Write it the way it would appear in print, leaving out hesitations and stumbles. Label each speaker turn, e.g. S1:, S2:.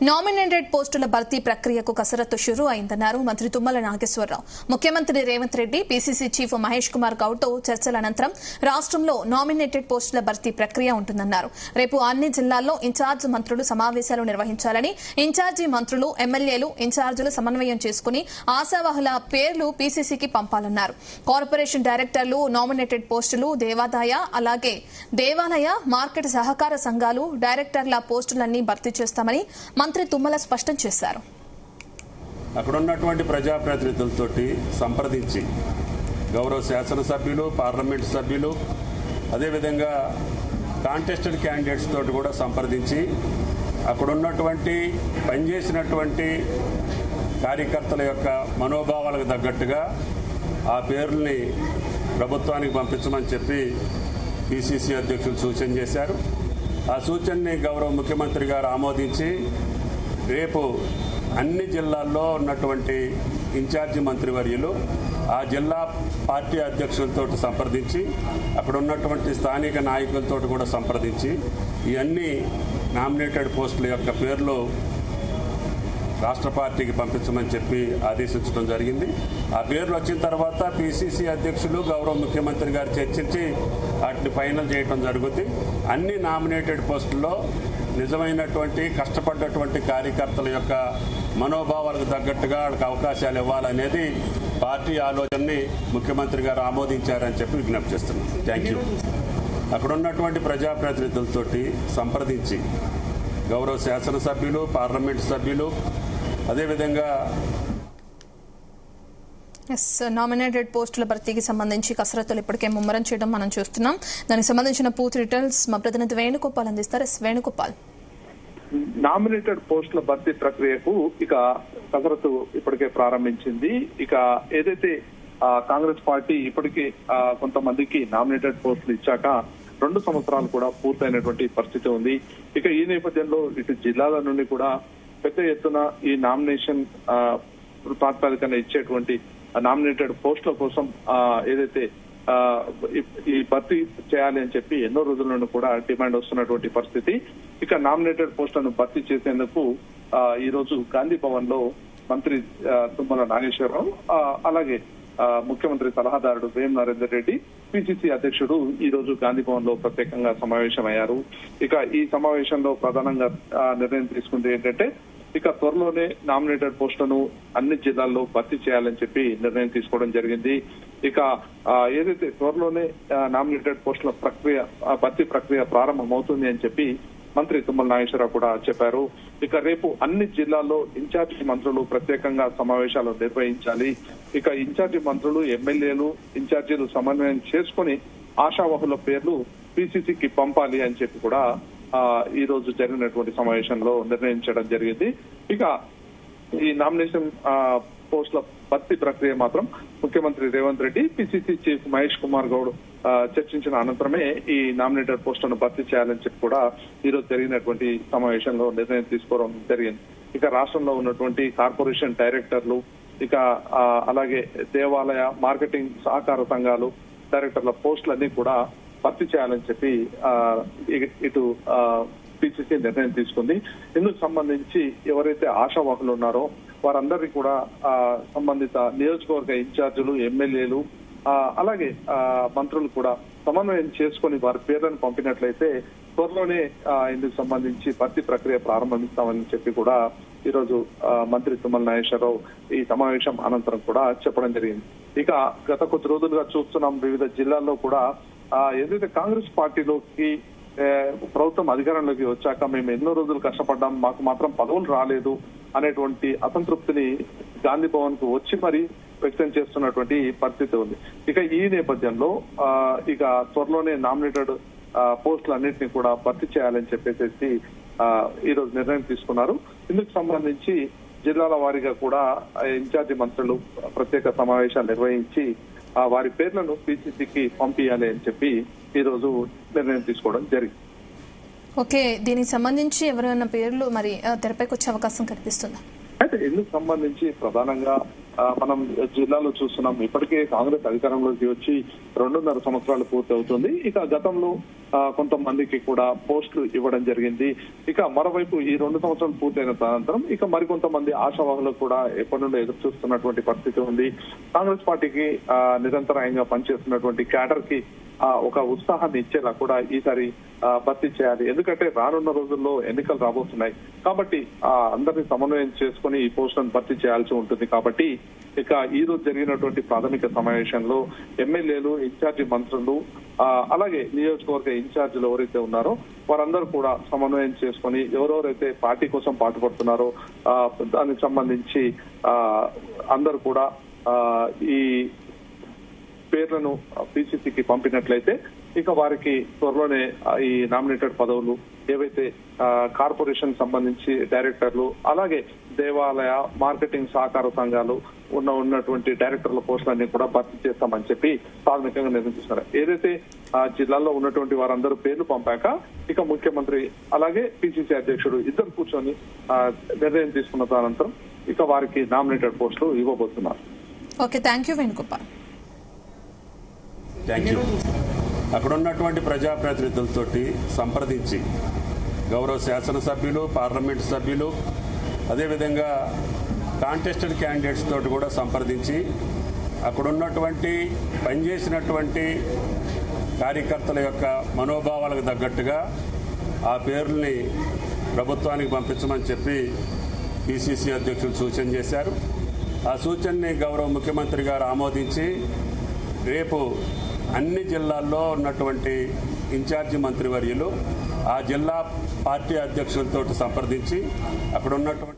S1: Nominated పోస్టుల భర్తీ ప్రక్రియకు కసరత్తు షురూ అయిందన్నారు మంత్రి తుమ్మల నాగేశ్వరరావు. ముఖ్యమంత్రి రేవంత్ రెడ్డి, పీసీసీ చీఫ్ మహేష్ కుమార్ గౌడ్తో చర్చల అనంతరం రాష్ట్రంలో నామినేటెడ్ పోస్టుల భర్తీ ప్రక్రియ ఉంటుందన్నారు. రేపు అన్ని జిల్లాల్లో ఇన్ఛార్జ్ మంత్రులు సమావేశాలు నిర్వహించాలని, ఇన్ఛార్జి మంత్రులు, ఎమ్మెల్యేలు, ఇన్ఛార్జీలు సమన్వయం చేసుకుని ఆశావాహుల పేర్లు పీసీసీకి పంపాలన్నారు. కార్పొరేషన్ డైరెక్టర్లు, నామినేటెడ్ పోస్టులు, దేవాలయ, మార్కెట్ సహకార సంఘాలు డైరెక్టర్ల పోస్టులన్నీ భర్తీ చేస్తామని మంత్రి తుమ్మల స్పష్టం చేశారు.
S2: అక్కడున్నటువంటి ప్రజాప్రతినిధులతోటి సంప్రదించి గౌరవ శాసనసభ్యులు, పార్లమెంటు సభ్యులు, అదేవిధంగా కాంటెస్టెడ్ క్యాండిడేట్స్ తోటి కూడా సంప్రదించి అక్కడున్నటువంటి పనిచేసినటువంటి కార్యకర్తల యొక్క మనోభావాలకు తగ్గట్టుగా ఆ పేర్లని ప్రభుత్వానికి పంపించమని చెప్పి పీసీసీ అధ్యక్షులు సూచన చేశారు. ఆ సూచనని గౌరవ ముఖ్యమంత్రి గారు ఆమోదించి రేపు అన్ని జిల్లాల్లో ఉన్నటువంటి ఇన్ఛార్జి మంత్రివర్యులు ఆ జిల్లా పార్టీ అధ్యక్షులతో సంప్రదించి అక్కడ ఉన్నటువంటి స్థానిక నాయకులతో కూడా సంప్రదించి ఈ అన్ని నామినేటెడ్ పోస్టుల యొక్క పేర్లు రాష్ట్ర పార్టీకి పంపించమని చెప్పి ఆదేశించడం జరిగింది. ఆ పేర్లు వచ్చిన తర్వాత పీసీసీ అధ్యక్షులు గౌరవ ముఖ్యమంత్రి గారు చర్చించి వాటిని ఫైనల్ చేయడం జరుగుతుంది. అన్ని నామినేటెడ్ పోస్టుల్లో నిజమైనటువంటి కష్టపడ్డటువంటి కార్యకర్తల యొక్క మనోభావాలకు తగ్గట్టుగా వాళ్ళకి అవకాశాలు ఇవ్వాలనేది పార్టీ ఆలోచనని ముఖ్యమంత్రి గారు ఆమోదించారని చెప్పి విజ్ఞప్తి చేస్తున్నాం. Thank you. అక్కడ ఉన్నటువంటి ప్రజాప్రతినిధులతోటి సంప్రదించి గౌరవ శాసనసభ్యులు, పార్లమెంటు సభ్యులు, అదేవిధంగా
S1: నామినేటెడ్ పోస్టుల భర్తీకి సంబంధించి కసరత్తులు ఇప్పటికే ముమ్మరం చేయడం మనం చూస్తున్నాం. దానికి సంబంధించిన పూర్తి డీటెయిల్స్ మా ప్రతినిధి వేణుగోపాల్ అందిస్తారు. వేణుగోపాల్,
S3: నామినేటెడ్ పోస్టుల భర్తీ ప్రక్రియకు ఇక కసరత్తు ఇప్పటికే ప్రారంభించింది. ఇక ఏదైతే కాంగ్రెస్ పార్టీ ఇప్పటికే కొంతమందికి నామినేటెడ్ పోస్టులు ఇచ్చాక 2 సంవత్సరాలు కూడా పూర్తయినటువంటి పరిస్థితి ఉంది. ఇక ఈ నేపథ్యంలో ఇటు జిల్లాల నుండి కూడా పెద్ద ఎత్తున ఈ నామినేషన్ ప్రాతిపదికన ఇచ్చేటువంటి నామినేటెడ్ పోస్టుల కోసం ఏదైతే ఈ భర్తీ చేయాలి అని చెప్పి ఎన్నో రోజుల నుండి కూడా డిమాండ్ వస్తున్నటువంటి పరిస్థితి. ఇక నామినేటెడ్ పోస్టులను భర్తీ చేసేందుకు ఈ రోజు గాంధీ భవన్ లో మంత్రి తుమ్మల నాగేశ్వరరావు, అలాగే ముఖ్యమంత్రి సలహాదారుడు వేం నరేందర్ రెడ్డి, పీసీసీ అధ్యక్షుడు ఈ రోజు గాంధీ భవన్ లో ప్రత్యేకంగా సమావేశమయ్యారు. ఇక ఈ సమావేశంలో ప్రధానంగా నిర్ణయం తీసుకుంది ఏంటంటే ఇక త్వరలోనే నామినేటెడ్ పోస్టులను అన్ని జిల్లాల్లో భర్తీ చేయాలని చెప్పి నిర్ణయం తీసుకోవడం జరిగింది. ఇక ఏదైతే త్వరలోనే నామినేటెడ్ పోస్టుల భర్తీ ప్రక్రియ ప్రారంభమవుతుంది అని చెప్పి మంత్రి తుమ్మల నాగేశ్వరరావు కూడా చెప్పారు. ఇక రేపు అన్ని జిల్లాల్లో ఇన్ఛార్జి మంత్రులు ప్రత్యేకంగా సమావేశాలు నిర్వహించాలి. ఇక ఇన్ఛార్జి మంత్రులు, ఎమ్మెల్యేలు, ఇన్ఛార్జీలు సమన్వయం చేసుకుని ఆశావహుల పేర్లు పీసీసీకి పంపాలి అని చెప్పి కూడా ఈ రోజు జరిగినటువంటి సమావేశంలో నిర్ణయించడం జరిగింది. ఇక ఈ నామినేషన్ పోస్టుల భర్తీ ప్రక్రియ మాత్రం ముఖ్యమంత్రి రేవంత్ రెడ్డి, పీసీసీ చీఫ్ మహేష్ కుమార్ గౌడ్ చర్చించిన అనంతరమే ఈ నామినేటెడ్ పోస్టులను భర్తీ చేయాలని చెప్పి కూడా ఈ రోజు జరిగినటువంటి సమావేశంలో నిర్ణయం తీసుకోవడం జరిగింది. ఇక రాష్ట్రంలో ఉన్నటువంటి కార్పొరేషన్ డైరెక్టర్లు, ఇక అలాగే దేవాలయ, మార్కెటింగ్ సహకార సంఘాలు డైరెక్టర్ల పోస్టులన్నీ కూడా భర్తీ చేయాలని చెప్పి ఇటు పీసీసీ నిర్ణయం తీసుకుంది. ఇందుకు సంబంధించి ఎవరైతే ఆశావాహులు ఉన్నారో వారందరినీ కూడా సంబంధిత నియోజకవర్గ ఇన్ఛార్జీలు, ఎమ్మెల్యేలు, అలాగే మంత్రులు కూడా సమన్వయం చేసుకుని వారి పేర్లను పంపినట్లయితే త్వరలోనే ఇందుకు సంబంధించి భర్తీ ప్రక్రియ ప్రారంభిస్తామని చెప్పి కూడా ఈ రోజు మంత్రి తుమ్మల నాగేశ్వరరావు ఈ సమావేశం అనంతరం కూడా చెప్పడం జరిగింది. ఇక గత కొద్ది రోజులుగా చూస్తున్నాం వివిధ జిల్లాల్లో కూడా ఏదైతే కాంగ్రెస్ పార్టీలోకి ప్రభుత్వం అధికారంలోకి వచ్చాక మేము ఎన్నో రోజులు కష్టపడ్డాం, మాకు మాత్రం పదవులు రాలేదు అనేటువంటి అసంతృప్తిని గాంధీ భవన్ కు వచ్చి మరి వ్యక్తం చేస్తున్నటువంటి పరిస్థితి ఉంది. ఇక ఈ నేపథ్యంలో ఇక త్వరలోనే నామినేటెడ్ పోస్టులన్నింటినీ కూడా భర్తీ చేయాలని చెప్పేసి ఈ రోజు నిర్ణయం తీసుకున్నారు. ఇందుకు సంబంధించి జిల్లాల వారీగా కూడా ఇన్ఛార్జి మంత్రులు ప్రత్యేక సమావేశాలు నిర్వహించి వారి పేర్లను పీసీసీకి పంపించాలి అని చెప్పి ఈ రోజు నిర్ణయం తీసుకోవడం జరిగింది.
S1: ఓకే, దీనికి సంబంధించి ఎవరైనా పేర్లు మరి తెరపైకి వచ్చే అవకాశం కనిపిస్తుందా?
S3: అయితే ఇందుకు సంబంధించి ప్రధానంగా మనం జిల్లాలో చూస్తున్నాం. ఇప్పటికే కాంగ్రెస్ అధికారంలోకి వచ్చి 2.5 సంవత్సరాలు పూర్తి అవుతుంది. ఇక గతంలో కొంతమందికి కూడా పోస్టులు ఇవ్వడం జరిగింది. ఇక మరోవైపు ఈ 2 సంవత్సరాలు పూర్తయిన అనంతరం ఇక మరికొంతమంది ఆశావాహులకు కూడా ఎప్పటి నుండి ఎదురు చూస్తున్నటువంటి పరిస్థితి ఉంది. కాంగ్రెస్ పార్టీకి నిరంతరాయంగా పనిచేస్తున్నటువంటి క్యాడర్ కి ఒక ఉత్సాహాన్ని ఇచ్చేలా కూడా ఈసారి భర్తీ చేయాలి. ఎందుకంటే రానున్న రోజుల్లో ఎన్నికలు రాబోతున్నాయి కాబట్టి అందరినీ సమన్వయం చేసుకుని ఈ పోస్టులను భర్తీ చేయాల్సి ఉంటుంది. కాబట్టి ఇక ఈ రోజు జరిగినటువంటి ప్రాథమిక సమావేశంలో ఎమ్మెల్యేలు, ఇన్ఛార్జి మంత్రులు, అలాగే నియోజకవర్గ ఇన్ఛార్జీలు ఎవరైతే ఉన్నారో వారందరూ కూడా సమన్వయం చేసుకుని ఎవరెవరైతే పార్టీ కోసం పాటుపడుతున్నారో దానికి సంబంధించి అందరూ కూడా ఈ పేర్లను పిసిసికి పంపినట్లయితే ఇక వారికి త్వరలోనే ఈ నామినేటెడ్ పదవులు ఏవైతే కార్పొరేషన్ సంబంధించి డైరెక్టర్లు, అలాగే దేవాలయ, మార్కెటింగ్ సహకార సంఘాలు ఉన్నటువంటి డైరెక్టర్ల పోస్టులన్నీ కూడా భర్తీ చేస్తామని చెప్పి ప్రాథమికంగా నిర్ణయించారు. ఏదైతే జిల్లాలో ఉన్నటువంటి వారందరూ పేర్లు పంపాక ఇక ముఖ్యమంత్రి అలాగే పిసిసి అధ్యక్షుడు ఇద్దరు కూర్చొని నిర్ణయం తీసుకున్న అనంతరం ఇక వారికి నామినేటెడ్ పోస్టులు ఇవ్వబోతున్నారు.
S1: Okay, thank you Venugopal.
S2: Thank you. అక్కడ ఉన్నటువంటి ప్రజాప్రతినిధులతోటి సంప్రదించి గౌరవ శాసనసభ్యులు, పార్లమెంట్ సభ్యులు, అదేవిధంగా కాంటెస్టెడ్ క్యాండిడేట్స్ తోటి కూడా సంప్రదించి అక్కడ ఉన్నటువంటి పనిచేసినటువంటి కార్యకర్తల యొక్క మనోభావాలకు తగ్గట్టుగా ఆ పేర్లని ప్రభుత్వానికి పంపించమని చెప్పి పిసిసి అధ్యక్షులు సూచన చేశారు. ఆ సూచనని గౌరవ ముఖ్యమంత్రి గారు ఆమోదించి రేపు అన్ని జిల్లాల్లో ఉన్నటువంటి ఇన్ఛార్జి మంత్రివర్యులు ఆ జిల్లా పార్టీ అధ్యక్షులతో సంప్రదించి అక్కడ ఉన్నటువంటి